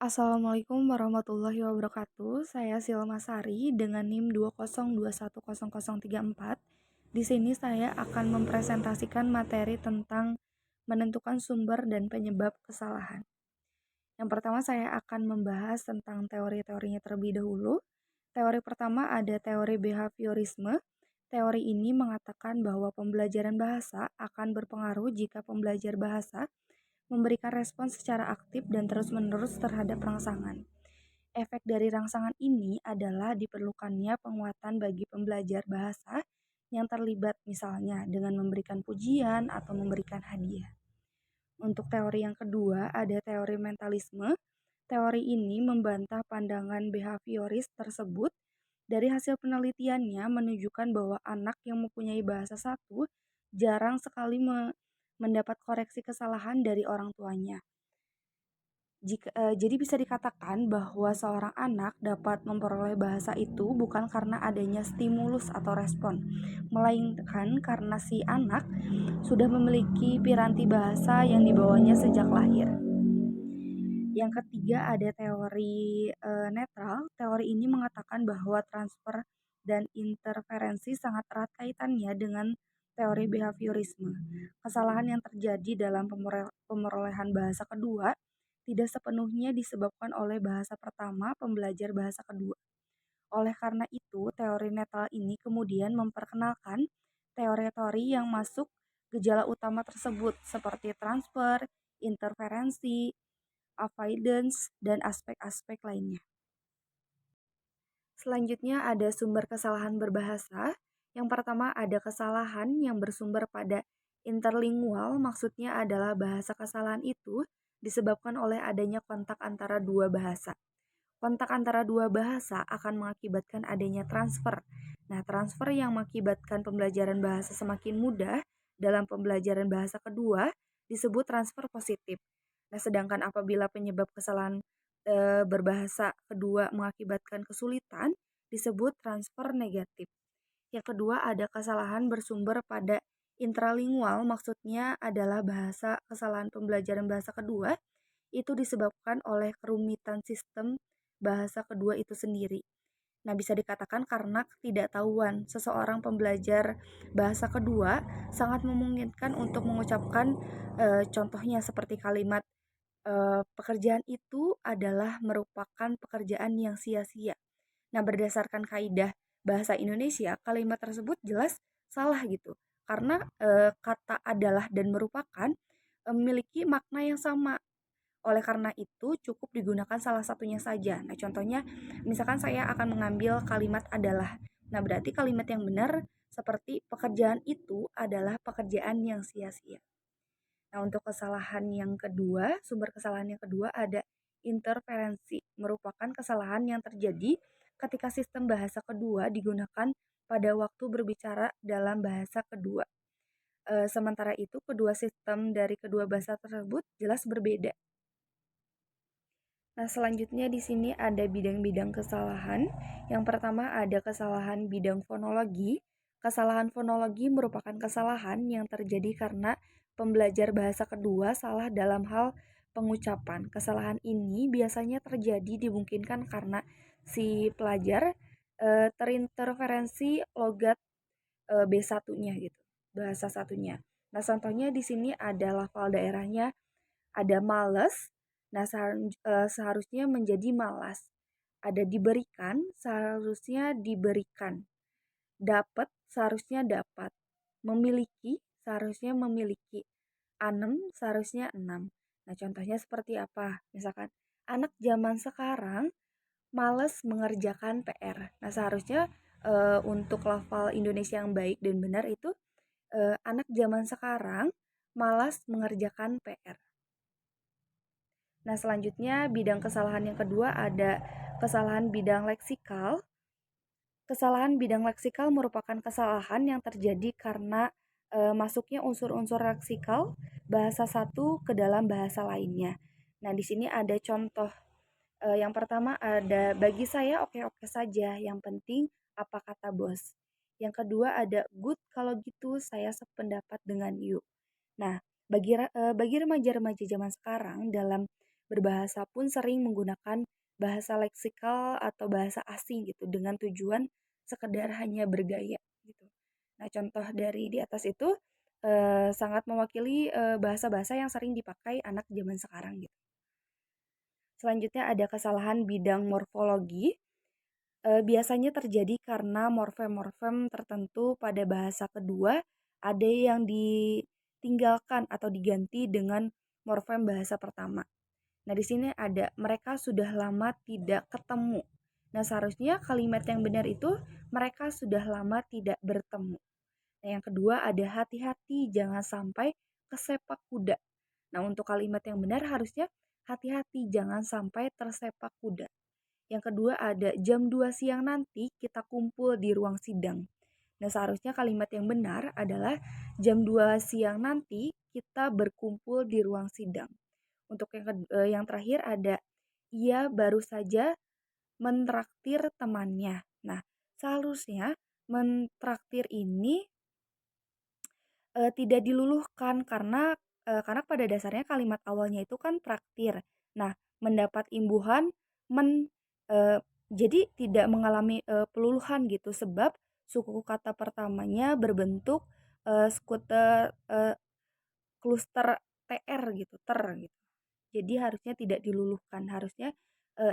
Assalamualaikum warahmatullahi wabarakatuh. Saya Silma Sari dengan NIM 202100034. Di sini saya akan mempresentasikan materi tentang menentukan sumber dan penyebab kesalahan. Yang pertama saya akan membahas tentang teori-teorinya terlebih dahulu. Teori pertama ada teori behaviorisme. Teori ini mengatakan bahwa pembelajaran bahasa akan berpengaruh jika pembelajar bahasa memberikan respon secara aktif dan terus-menerus terhadap rangsangan. Efek dari rangsangan ini adalah diperlukannya penguatan bagi pembelajar bahasa yang terlibat misalnya dengan memberikan pujian atau memberikan hadiah. Untuk teori yang kedua ada teori mentalisme. Teori ini membantah pandangan behavioris tersebut. Dari hasil penelitiannya menunjukkan bahwa anak yang mempunyai bahasa satu jarang sekali mendapat koreksi kesalahan dari orang tuanya. Jadi bisa dikatakan bahwa seorang anak dapat memperoleh bahasa itu bukan karena adanya stimulus atau respon, melainkan karena si anak sudah memiliki piranti bahasa yang dibawanya sejak lahir. Yang ketiga ada teori netral. Teori ini mengatakan bahwa transfer dan interferensi sangat erat kaitannya dengan teori behaviorisme. Kesalahan yang terjadi dalam pemerolehan bahasa kedua tidak sepenuhnya disebabkan oleh bahasa pertama pembelajar bahasa kedua. Oleh karena itu, teori netral ini kemudian memperkenalkan teori-teori yang masuk gejala utama tersebut seperti transfer, interferensi, avoidance, dan aspek-aspek lainnya. Selanjutnya ada sumber kesalahan berbahasa. Yang pertama ada kesalahan yang bersumber pada interlingual, maksudnya adalah bahasa kesalahan itu disebabkan oleh adanya kontak antara dua bahasa. Kontak antara dua bahasa akan mengakibatkan adanya transfer. Nah, transfer yang mengakibatkan pembelajaran bahasa semakin mudah dalam pembelajaran bahasa kedua disebut transfer positif. Nah, sedangkan apabila penyebab kesalahan berbahasa kedua mengakibatkan kesulitan disebut transfer negatif. Yang kedua ada kesalahan bersumber pada intralingual, maksudnya adalah bahasa kesalahan pembelajaran bahasa kedua itu disebabkan oleh kerumitan sistem bahasa kedua itu sendiri. Nah, bisa dikatakan karena ketidaktahuan seseorang pembelajar bahasa kedua sangat memungkinkan untuk mengucapkan contohnya seperti kalimat pekerjaan itu adalah merupakan pekerjaan yang sia-sia. Nah, berdasarkan kaidah bahasa Indonesia, kalimat tersebut jelas salah gitu. Karena kata adalah dan merupakan memiliki makna yang sama. Oleh karena itu, cukup digunakan salah satunya saja. Nah, contohnya, misalkan saya akan mengambil kalimat adalah. Nah, berarti kalimat yang benar seperti pekerjaan itu adalah pekerjaan yang sia-sia. Nah, untuk kesalahan yang kedua, sumber kesalahan yang kedua ada interferensi, merupakan kesalahan yang terjadi ketika sistem bahasa kedua digunakan pada waktu berbicara dalam bahasa kedua. Sementara itu, kedua sistem dari kedua bahasa tersebut jelas berbeda. Nah, selanjutnya di sini ada bidang-bidang kesalahan. Yang pertama ada kesalahan bidang fonologi. Kesalahan fonologi merupakan kesalahan yang terjadi karena pembelajar bahasa kedua salah dalam hal pengucapan. Kesalahan ini biasanya terjadi dimungkinkan karena si pelajar terinterferensi logat B1-nya gitu, bahasa satunya. Nah, contohnya di sini ada lafal daerahnya ada males. Nah, seharusnya menjadi malas. Ada diberikan, seharusnya diberikan. Dapat, seharusnya dapat. Memiliki, seharusnya memiliki. Anem, seharusnya enam. Nah, contohnya seperti apa? Misalkan, anak zaman sekarang males mengerjakan PR. Nah, seharusnya untuk lafal Indonesia yang baik dan benar itu anak zaman sekarang malas mengerjakan PR. Nah, selanjutnya bidang kesalahan yang kedua ada kesalahan bidang leksikal. Kesalahan bidang leksikal merupakan kesalahan yang terjadi karena masuknya unsur-unsur leksikal bahasa satu ke dalam bahasa lainnya. Nah, di sini ada contoh. Yang pertama ada bagi saya oke-oke saja, yang penting apa kata bos. Yang kedua ada good kalau gitu saya sependapat dengan you. Nah, bagi remaja-remaja zaman sekarang dalam berbahasa pun sering menggunakan bahasa leksikal atau bahasa asing gitu dengan tujuan sekedar hanya bergaya gitu. Nah, contoh dari di atas itu sangat mewakili bahasa-bahasa yang sering dipakai anak zaman sekarang gitu. Selanjutnya ada kesalahan bidang morfologi. Biasanya terjadi karena morfem-morfem tertentu pada bahasa kedua ada yang ditinggalkan atau diganti dengan morfem bahasa pertama. Nah, di sini ada mereka sudah lama tidak ketemu. Nah, seharusnya kalimat yang benar itu mereka sudah lama tidak bertemu. Nah, yang kedua ada hati-hati jangan sampai kesepak kuda. Nah, untuk kalimat yang benar harusnya hati-hati jangan sampai tersepak kuda. Yang kedua ada jam 2 siang nanti kita kumpul di ruang sidang. Nah, seharusnya kalimat yang benar adalah jam 2 siang nanti kita berkumpul di ruang sidang. Untuk yang terakhir ada ia baru saja mentraktir temannya. Nah, seharusnya mentraktir ini tidak diluluhkan karena pada dasarnya kalimat awalnya itu kan traktir. Nah, mendapat imbuhan men eee, jadi tidak mengalami, peluluhan gitu sebab suku kata pertamanya berbentuk, skuter kluster TR gitu, gitu. Jadi harusnya tidak diluluhkan, harusnya,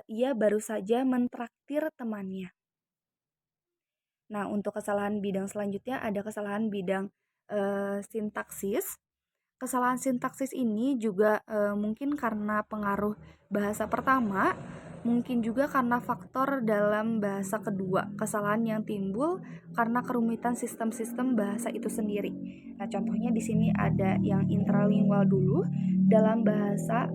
ia baru saja mentraktir temannya. Nah, untuk kesalahan bidang selanjutnya ada kesalahan bidang, sintaksis. Kesalahan sintaksis ini juga mungkin karena pengaruh bahasa pertama, mungkin juga karena faktor dalam bahasa kedua. Kesalahan yang timbul karena kerumitan sistem-sistem bahasa itu sendiri. Nah, contohnya di sini ada yang intralingual dulu dalam bahasa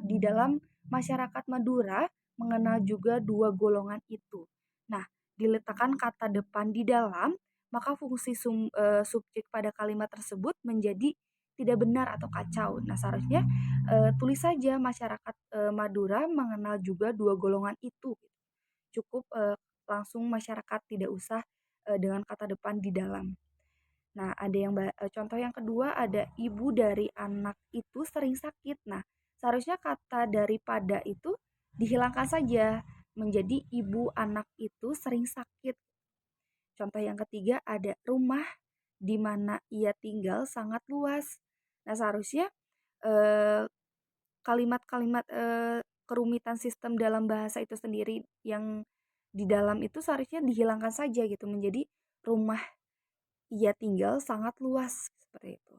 di dalam masyarakat Madura mengenal juga dua golongan itu. Nah, diletakkan kata depan di dalam maka fungsi subjek pada kalimat tersebut menjadi tidak benar atau kacau. Nah, seharusnya tulis saja masyarakat Madura mengenal juga dua golongan itu. Cukup langsung masyarakat tidak usah dengan kata depan di dalam. Nah, ada yang contoh yang kedua ada ibu dari anak itu sering sakit. Nah, seharusnya kata daripada itu dihilangkan saja menjadi ibu anak itu sering sakit. Contoh yang ketiga ada rumah di mana ia tinggal sangat luas. Nah, seharusnya eh, kalimat-kalimat kerumitan sistem dalam bahasa itu sendiri yang di dalam itu seharusnya dihilangkan saja gitu menjadi rumah ia tinggal sangat luas seperti itu.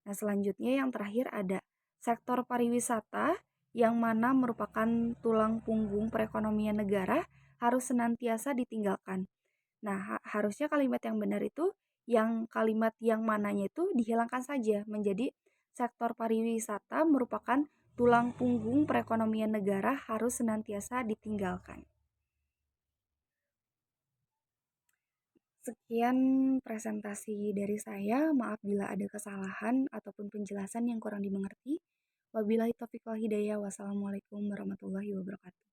Nah, selanjutnya yang terakhir ada sektor pariwisata yang mana merupakan tulang punggung perekonomian negara harus senantiasa ditinggalkan. Nah, harusnya kalimat yang benar itu yang kalimat yang mananya itu dihilangkan saja menjadi sektor pariwisata merupakan tulang punggung perekonomian negara harus senantiasa ditinggalkan. Sekian presentasi dari saya. Maaf bila ada kesalahan ataupun penjelasan yang kurang dimengerti. Wabillahi taufiq wal hidayah. Wassalamualaikum warahmatullahi wabarakatuh.